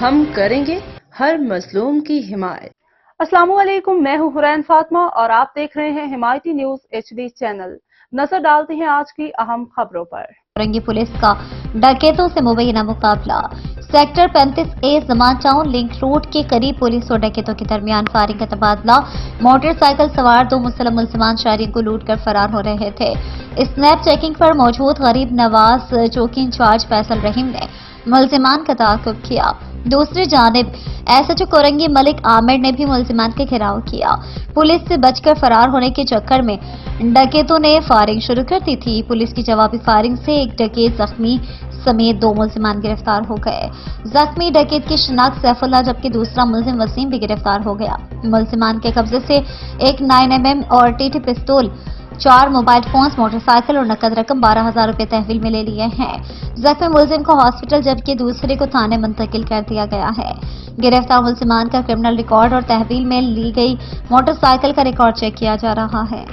ہم کریں گے ہر مظلوم کی حمایت۔ السلام علیکم، میں ہوں حرین فاطمہ اور آپ دیکھ رہے ہیں حمایتی نیوز HD چینل۔ نظر ڈالتے ہیں آج کی اہم خبروں پر۔ اورنگی پولیس کا ڈکیتوں سے مبینہ مقابلہ۔ سیکٹر 35A زمان ٹاؤن لنک روڈ کے قریب پولیس اور ڈکیتوں کے درمیان فائرنگ کا تبادلہ۔ موٹر سائیکل سوار 2 مسلم ملزمان شہریوں کو لوٹ کر فرار ہو رہے تھے۔ اسنیپ چیکنگ پر موجود غریب نواز چوکی انچارج فیصل رحیم نے ملزمان کا تعاقب کیا۔ دوسری جانب SHO اورنگی ملک عامر نے بھی ملزمان کا گھیراؤ کیا۔ پولیس سے بچ کر فرار ہونے کے چکر میں ڈکیتوں نے فائرنگ شروع کر دی تھی۔ پولیس کی جوابی فائرنگ سے ایک ڈکیت زخمی سمیت 2 ملزمان گرفتار ہو گئے۔ زخمی ڈکیت کی شناخت سیف اللہ جبکہ دوسرا ملزم وسیم بھی گرفتار ہو گیا۔ ملزمان کے قبضے سے ایک 9mm اور TT پستول، 4 موبائل فونز، موٹر سائیکل اور نقد رقم 12,000 روپے تحویل میں لے لیے ہیں۔ زخمی ملزم کو ہاسپٹل جبکہ دوسرے کو تھانے منتقل کر دیا گیا ہے۔ گرفتار ملزمان کا کرمنل ریکارڈ اور تحویل میں لی گئی موٹر سائیکل کا ریکارڈ چیک کیا جا رہا ہے۔